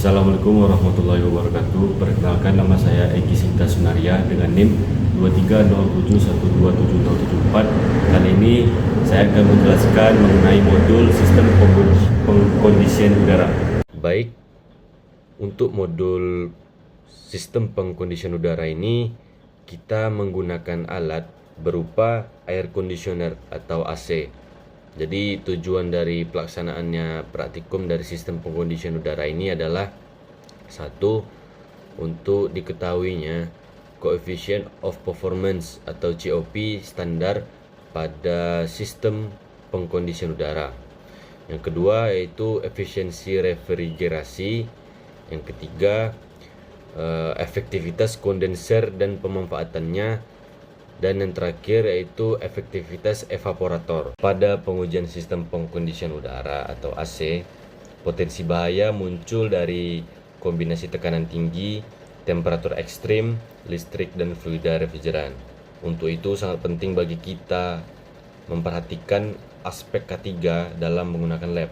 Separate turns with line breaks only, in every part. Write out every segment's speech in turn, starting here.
Assalamualaikum warahmatullahi wabarakatuh. Perkenalkan, nama saya Egi Sinta Sunaria dengan NIM 2307127074. Kali ini saya akan menjelaskan mengenai modul sistem pengkondisian udara. Baik, untuk modul sistem pengkondisian udara ini kita menggunakan alat berupa air conditioner atau AC. Jadi tujuan dari pelaksanaannya praktikum dari sistem pengkondisian udara ini adalah satu, untuk diketahuinya coefficient of performance atau COP standar pada sistem pengkondisian udara. Yang kedua yaitu efisiensi refrigerasi. Yang ketiga efektivitas kondenser dan pemanfaatannya. Dan yang terakhir yaitu efektivitas evaporator. Pada pengujian sistem pengkondisian udara atau AC, potensi bahaya muncul dari kombinasi tekanan tinggi, temperatur ekstrim, listrik, dan fluida refrigeran. Untuk itu sangat penting bagi kita memperhatikan aspek K3 dalam menggunakan lab.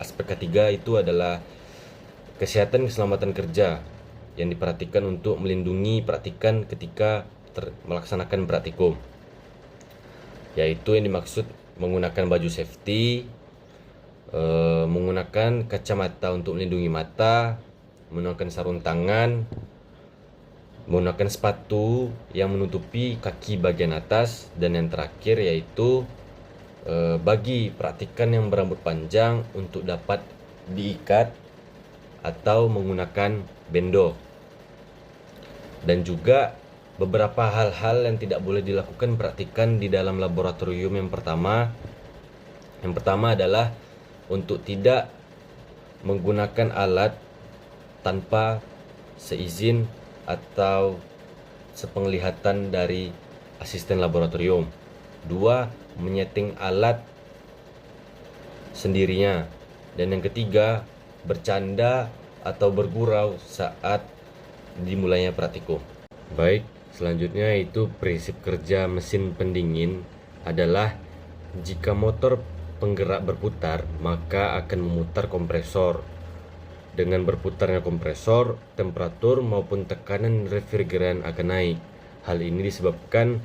Aspek K3 itu adalah kesehatan keselamatan kerja yang diperhatikan untuk melindungi praktikan ketika melaksanakan praktikum, yaitu yang dimaksud menggunakan baju safety, menggunakan kacamata untuk melindungi mata, menggunakan sarung tangan, menggunakan sepatu yang menutupi kaki bagian atas, dan yang terakhir yaitu bagi praktikan yang berambut panjang untuk dapat diikat atau menggunakan bendo. Dan juga beberapa hal-hal yang tidak boleh dilakukan praktikan di dalam laboratorium. Yang pertama adalah untuk tidak menggunakan alat tanpa seizin atau sepenglihatan dari asisten laboratorium. Dua, menyeting alat sendirinya. Dan yang ketiga, bercanda atau bergurau saat dimulainya praktikum. Baik, selanjutnya itu prinsip kerja mesin pendingin adalah jika motor penggerak berputar, maka akan memutar kompresor. Dengan berputarnya kompresor, temperatur maupun tekanan refrigeran akan naik. Hal ini disebabkan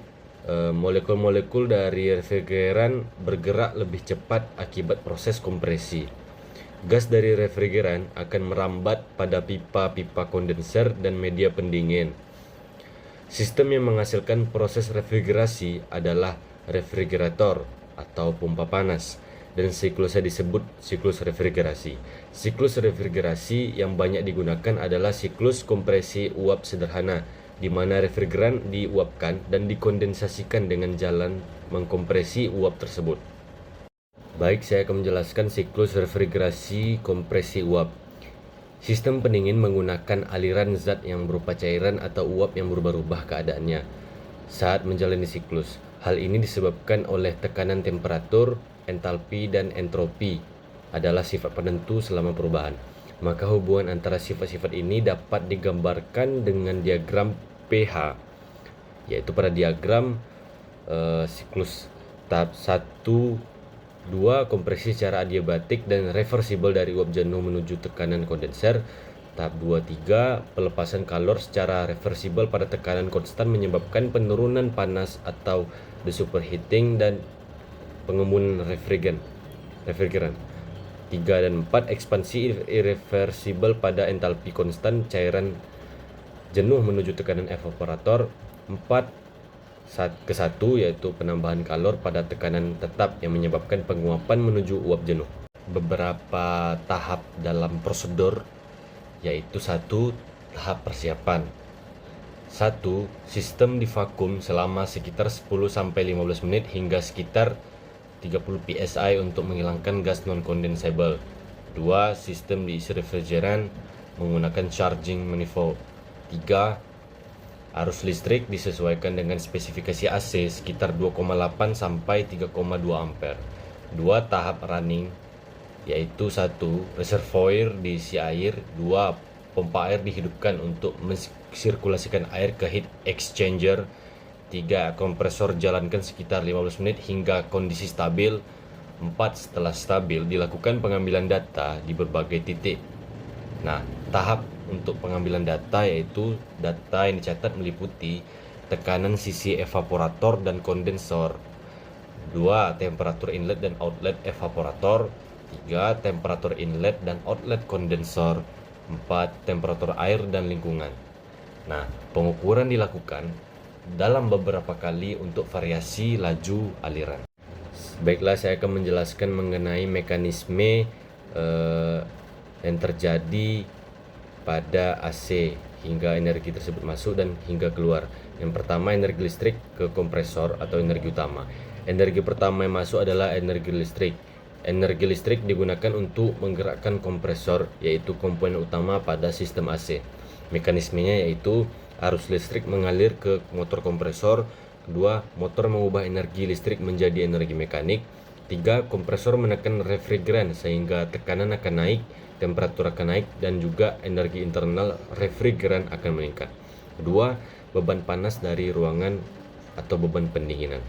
molekul-molekul dari refrigeran bergerak lebih cepat akibat proses kompresi. Gas dari refrigeran akan merambat pada pipa-pipa kondenser dan media pendingin. Sistem yang menghasilkan proses refrigerasi adalah refrigerator atau pompa panas, dan siklusnya disebut siklus refrigerasi. Siklus refrigerasi yang banyak digunakan adalah siklus kompresi uap sederhana, di mana refrigeran diuapkan dan dikondensasikan dengan jalan mengkompresi uap tersebut. Baik, saya akan menjelaskan siklus refrigerasi kompresi uap. Sistem pendingin menggunakan aliran zat yang berupa cairan atau uap yang berubah-ubah keadaannya saat menjalani siklus. Hal ini disebabkan oleh tekanan temperatur, entalpi, dan entropi adalah sifat penentu selama perubahan. Maka hubungan antara sifat-sifat ini dapat digambarkan dengan diagram pH, yaitu pada diagram siklus tahap 1, 2, kompresi secara adiabatik dan reversibel dari uap jenuh menuju tekanan kondenser. Tahap 2, 3, pelepasan kalor secara reversibel pada tekanan konstan menyebabkan penurunan panas atau desuperheating dan pengembunan refrigeran. 3 dan 4, ekspansi irreversibel pada entalpi konstan cairan jenuh menuju tekanan evaporator. 4 ke 1, yaitu penambahan kalor pada tekanan tetap yang menyebabkan penguapan menuju uap jenuh. Beberapa tahap dalam prosedur, yaitu 1, tahap persiapan. 1. Sistem divakum selama sekitar 10-15 menit hingga sekitar 30 psi untuk menghilangkan gas non-condensable. 2. Sistem diisi refrigeran menggunakan charging manifold. 3. Arus listrik disesuaikan dengan spesifikasi AC sekitar 2,8 sampai 3,2 ampere. 2. Tahap running, yaitu 1. Reservoir diisi air. 2. Pompa air dihidupkan untuk mensirkulasikan air ke heat exchanger. 3. Kompresor jalankan sekitar 15 menit hingga kondisi stabil. 4. Setelah stabil, dilakukan pengambilan data di berbagai titik. Nah, tahap untuk pengambilan data, yaitu data yang dicatat meliputi tekanan sisi evaporator dan kondensor, 2. Temperatur inlet dan outlet evaporator, 3. Temperatur inlet dan outlet kondensor, 4. Temperatur air dan lingkungan. Nah, pengukuran dilakukan dalam beberapa kali untuk variasi laju aliran. Baiklah, saya akan menjelaskan mengenai mekanisme yang terjadi pada AC hingga energi tersebut masuk dan hingga keluar. Yang pertama, energi listrik ke kompresor atau energi utama. Energi pertama yang masuk adalah energi listrik. Energi listrik digunakan untuk menggerakkan kompresor, yaitu komponen utama pada sistem AC. Mekanismenya yaitu arus listrik mengalir ke motor kompresor. Kedua, motor mengubah energi listrik menjadi energi mekanik. Tiga, kompresor menekan refrigeran sehingga tekanan akan naik, temperatur akan naik, dan juga energi internal refrigeran akan meningkat. Kedua, beban panas dari ruangan atau beban pendinginan.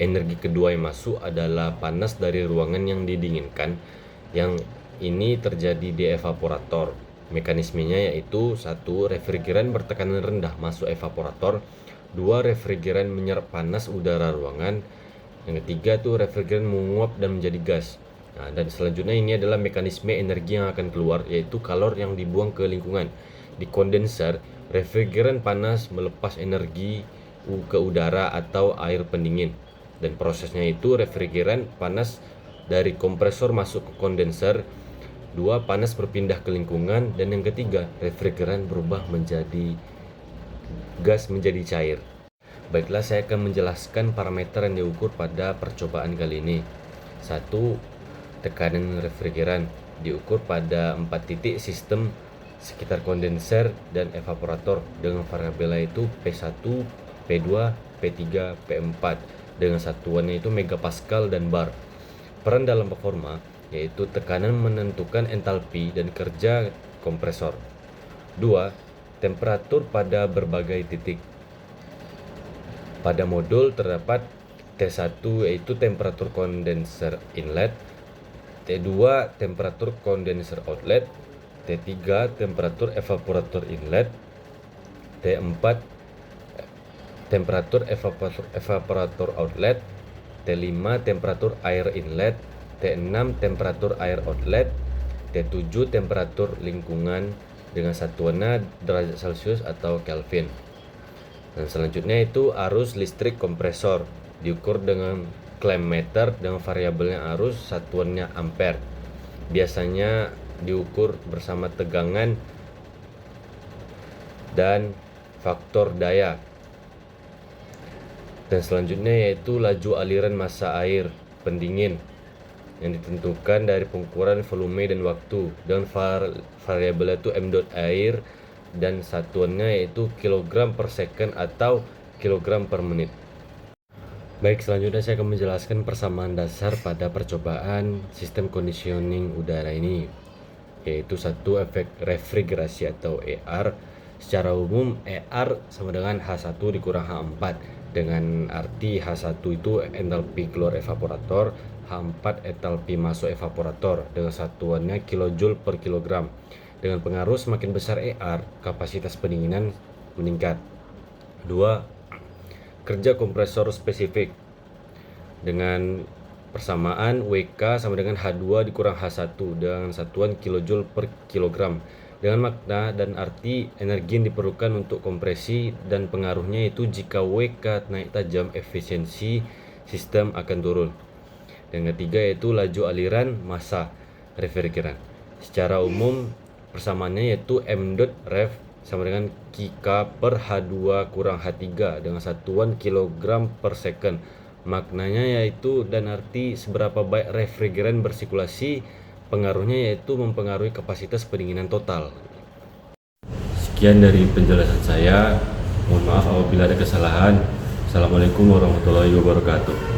Energi kedua yang masuk adalah panas dari ruangan yang didinginkan. Yang ini terjadi di evaporator. Mekanismenya yaitu 1. Refrigeran bertekanan rendah masuk evaporator. 2. Refrigeran menyerap panas udara ruangan. Yang ketiga itu refrigeran menguap dan menjadi gas. Nah, dan selanjutnya ini adalah mekanisme energi yang akan keluar, yaitu kalor yang dibuang ke lingkungan. Di kondenser, refrigeran panas melepas energi ke udara atau air pendingin. Dan prosesnya itu refrigeran panas dari kompresor masuk ke kondenser. 2. Panas berpindah ke lingkungan. Dan yang ketiga, refrigeran berubah menjadi gas menjadi cair. Baiklah, saya akan menjelaskan parameter yang diukur pada percobaan kali ini. 1. Tekanan refrigeran diukur pada 4 titik sistem sekitar kondenser dan evaporator dengan variabel yaitu P1, P2, P3, P4 dengan satuannya itu megapascal dan bar. Peran dalam performa yaitu tekanan menentukan entalpi dan kerja kompresor. 2. Temperatur pada berbagai titik. Pada modul terdapat T1 yaitu temperatur kondenser inlet, T2 temperatur kondenser outlet, T3 temperatur evaporator inlet, T4 temperatur evaporator outlet, T5 temperatur air inlet, T6 temperatur air outlet, T7 temperatur lingkungan dengan satuannya derajat Celcius atau Kelvin. Dan selanjutnya itu arus listrik kompresor diukur dengan clamp meter dengan variabelnya arus, satuannya ampere. Biasanya diukur bersama tegangan dan faktor daya. Dan selanjutnya yaitu laju aliran massa air pendingin yang ditentukan dari pengukuran volume dan waktu, dan variabel itu m dot air dan satuannya yaitu kilogram per second atau kilogram per menit. Baik, selanjutnya saya akan menjelaskan persamaan dasar pada percobaan sistem conditioning udara ini, yaitu 1. Efek refrigerasi atau ER. Secara umum ER sama dengan H1 dikurang H4, dengan arti H1 itu entalpi keluar evaporator, H4 entalpi masuk evaporator dengan satuannya kilojoule per kilogram. Dengan pengaruh semakin besar ER, kapasitas pendinginan meningkat. 2. Kerja kompresor spesifik dengan persamaan WK sama dengan H2 dikurang H1 dengan satuan kilojoule per kilogram, dengan makna dan arti energi yang diperlukan untuk kompresi, dan pengaruhnya itu jika WK naik tajam efisiensi sistem akan turun. Dan ketiga yaitu laju aliran massa refrigeran. Secara umum persamaannya yaitu m dot ref sama dengan Kk per H2 kurang H3 dengan satuan kilogram per second. Maknanya yaitu dan arti seberapa baik refrigeran bersirkulasi, pengaruhnya yaitu mempengaruhi kapasitas pendinginan total. Sekian dari penjelasan saya. Mohon maaf apabila ada kesalahan. Assalamualaikum warahmatullahi wabarakatuh.